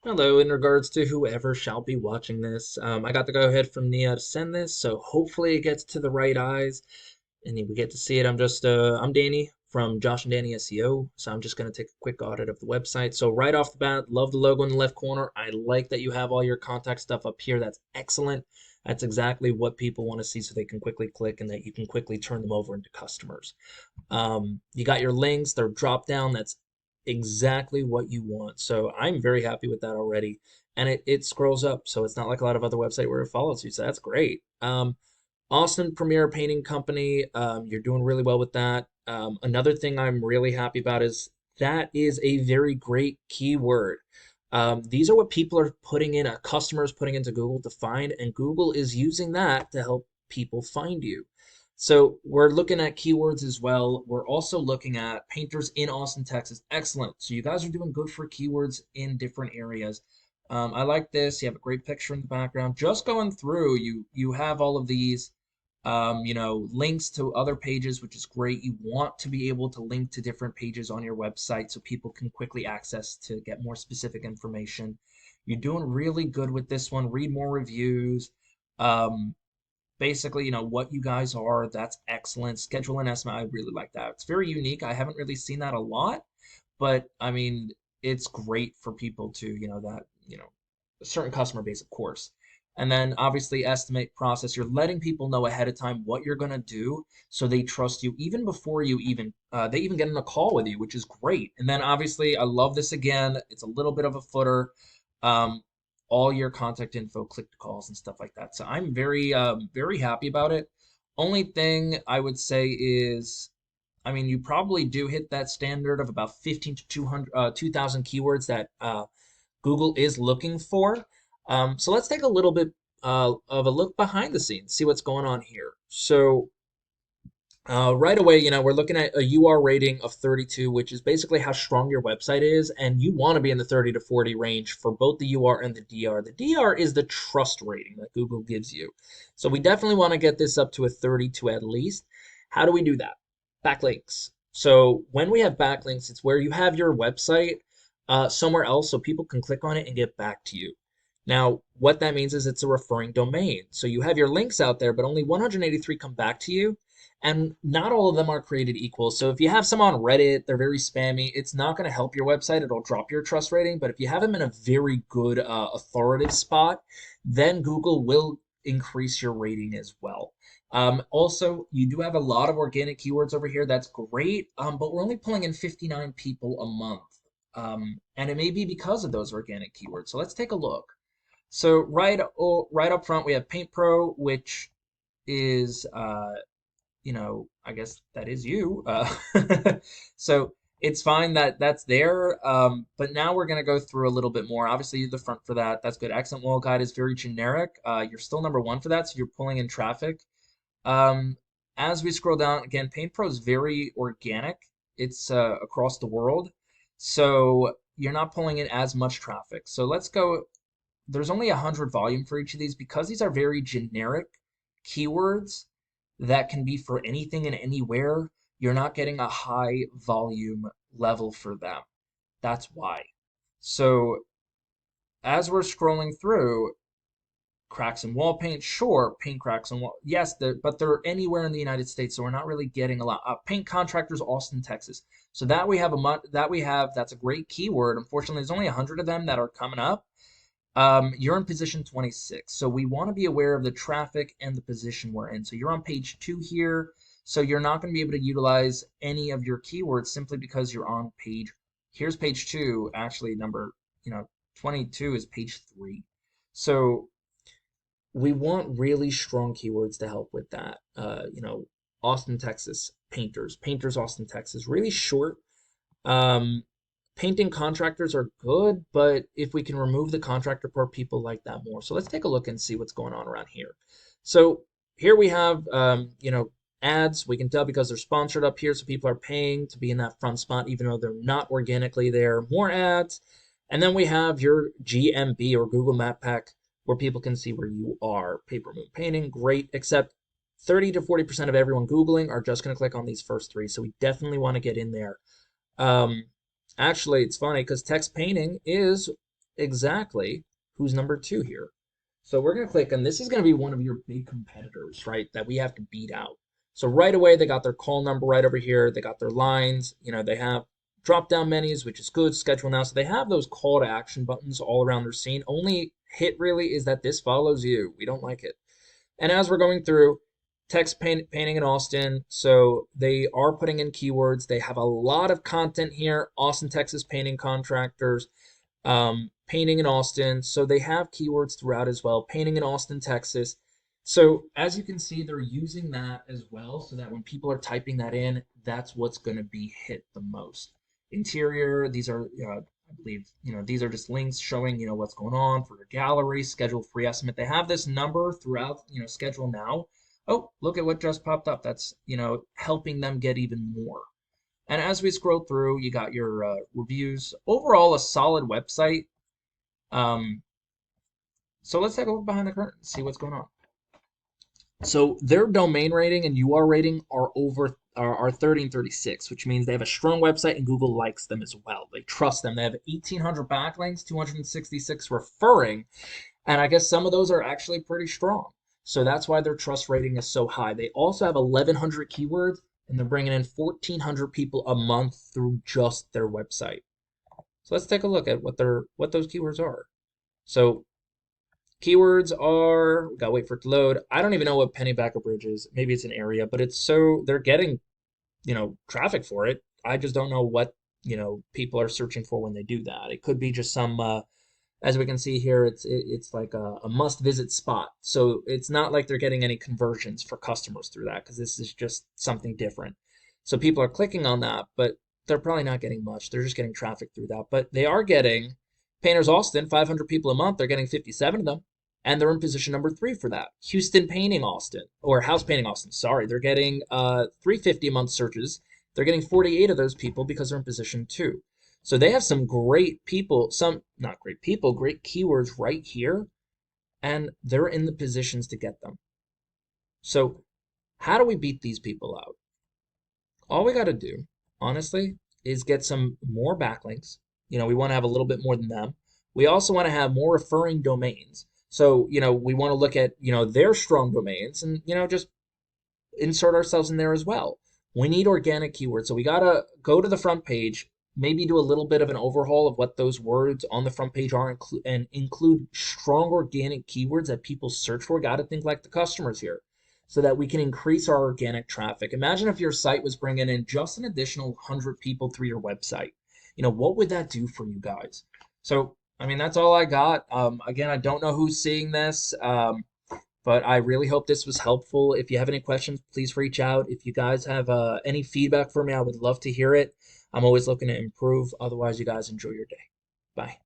Hello, in regards to whoever shall be watching this, I got the go ahead from Nia to send this, so hopefully it gets to the right eyes and we get to see it. I'm Danny from Josh and Danny SEO, so I'm just gonna take a quick audit of the website. So right off the bat, love the logo in the left corner. I like that you have all your contact stuff up here. That's excellent. That's exactly what people want to see, so they can quickly click and that you can quickly turn them over into customers. You got your links, they're drop down. That's exactly what you want. So I'm very happy with that already. And it scrolls up, so it's not like a lot of other website where it follows you. So that's great. Austin Premier Painting Company, you're doing really well with that. Another thing I'm really happy about is that is a very great keyword. These are what people are putting in, customers putting into Google to find, and Google is using that to help people find you. So we're looking at keywords as well. We're also looking at painters in Austin, Texas. Excellent. So you guys are doing good for keywords in different areas. I like this. You have a great picture in the background. Just going through, you have all of these, links to other pages, which is great. You want to be able to link to different pages on your website so people can quickly access to get more specific information. You're doing really good with this one. Read more reviews. Um, Basically, what you guys are, that's excellent. Schedule an estimate, I really like that. It's very unique. I haven't really seen that a lot, but I mean, it's great for people to, a certain customer base, of course. And then obviously estimate process. You're letting people know ahead of time what you're gonna do, so they trust you even before you even they even get in a call with you, which is great. And then obviously, I love this again. It's a little bit of a footer. Um, all your contact info, click to calls, and stuff like that. So I'm very happy about it. Only thing I would say is, I mean, you probably do hit that standard of about 15 to 200, 2,000 keywords that Google is looking for. So let's take a little bit of a look behind the scenes, see what's going on here. So right away, we're looking at a UR rating of 32, which is basically how strong your website is, and you want to be in the 30 to 40 range for both the UR and the DR. The DR is the trust rating that Google gives you. So we definitely want to get this up to a 32 at least. How do we do that? Backlinks. So when we have backlinks, it's where you have your website somewhere else so people can click on it and get back to you. Now, what that means is it's a referring domain. So you have your links out there, but only 183 come back to you, and not all of them are created equal. So if you have some on Reddit, they're very spammy, it's not going to help your website. It'll drop your trust rating. But if you have them in a very good authoritative spot, then Google will increase your rating as well. Also, you do have a lot of organic keywords over here. That's great, but we're only pulling in 59 people a month. And it may be because of those organic keywords. So let's take a look. So right up front, we have Paint Pro, which is I guess that is you. So it's fine that that's there. But now we're going to go through a little bit more. Obviously, the front for that, that's good. Accent Wall Guide is very generic. You're still number one for that, so you're pulling in traffic. Um, as we scroll down, again, Paint Pro is very organic. It's across the world, so you're not pulling in as much traffic. So let's go. There's only 100 volume for each of these because these are very generic keywords that can be for anything and anywhere. You're not getting a high volume level for them. That's why. So as we're scrolling through, cracks in wall paint, sure, paint cracks and wall, yes, but they're anywhere in the United States, so we're not really getting a lot. Paint contractors, Austin, Texas. So that we have that's a great keyword. Unfortunately, there's only 100 of them that are coming up. You're in position 26. So we want to be aware of the traffic and the position we're in. So you're on page 2 here. So you're not going to be able to utilize any of your keywords simply because you're on page. Here's page 2. Actually, number 22 is page 3. So we want really strong keywords to help with that. Austin, Texas, painters, Austin, Texas, really short. Um, Painting contractors are good, but if we can remove the contractor part, people like that more. So let's take a look and see what's going on around here. So here we have, ads. We can tell because they're sponsored up here, so people are paying to be in that front spot, even though they're not organically there. More ads. And then we have your GMB or Google Map Pack, where people can see where you are. Paper moon painting, great, except 30 to 40% of everyone Googling are just going to click on these first three. So we definitely want to get in there. Actually, it's funny because Tex Painting is exactly who's number two here. So we're going to click, and this is going to be one of your big competitors, right? That we have to beat out. So right away, they got their call number right over here. They got their lines. They have drop down menus, which is good. Schedule now. So they have those call to action buttons all around their scene. Only hit really is that this follows you. We don't like it. And as we're going through, painting in Austin. So they are putting in keywords. They have a lot of content here. Austin, Texas painting contractors, painting in Austin. So they have keywords throughout as well. Painting in Austin, Texas. So as you can see, they're using that as well, so that when people are typing that in, that's what's going to be hit the most. Interior, these are, I believe, these are just links showing, what's going on for your gallery, schedule free estimate. They have this number throughout, schedule now. Oh, look at what just popped up. That's, helping them get even more. And as we scroll through, you got your reviews. Overall, a solid website. Um, so let's take a look behind the curtain, see what's going on. So their domain rating and UR rating are 30 and 36, which means they have a strong website and Google likes them as well. They trust them. They have 1,800 backlinks, 266 referring, and I guess some of those are actually pretty strong. So that's why their trust rating is so high. They also have 1,100 keywords, and they're bringing in 1,400 people a month through just their website. So let's take a look at what those keywords are. So keywords are, we gotta wait for it to load. I don't even know what Pennybacker Bridge is. Maybe it's an area, but they're getting, traffic for it. I just don't know what, people are searching for when they do that. It could be just some, as we can see here, it's like a must visit spot. So it's not like they're getting any conversions for customers through that, because this is just something different. So people are clicking on that, but they're probably not getting much. They're just getting traffic through that. But they are getting Painters Austin, 500 people a month. They're getting 57 of them, and they're in position number 3 for that. Houston Painting Austin, or House Painting Austin, sorry. They're getting 350 a month searches. They're getting 48 of those people because they're in position 2. So they have some great people, some not great people, great keywords right here, and they're in the positions to get them. So how do we beat these people out? All we got to do, honestly, is get some more backlinks. We want to have a little bit more than them. We also want to have more referring domains. So, we want to look at, their strong domains and, just insert ourselves in there as well. We need organic keywords. So we got to go to the front page, maybe do a little bit of an overhaul of what those words on the front page are, and include strong organic keywords that people search for. Got to think like the customers here, so that we can increase our organic traffic. Imagine if your site was bringing in just an additional 100 people through your website. What would that do for you guys? So, that's all I got. Again, I don't know who's seeing this, but I really hope this was helpful. If you have any questions, please reach out. If you guys have any feedback for me, I would love to hear it. I'm always looking to improve. Otherwise, you guys enjoy your day. Bye.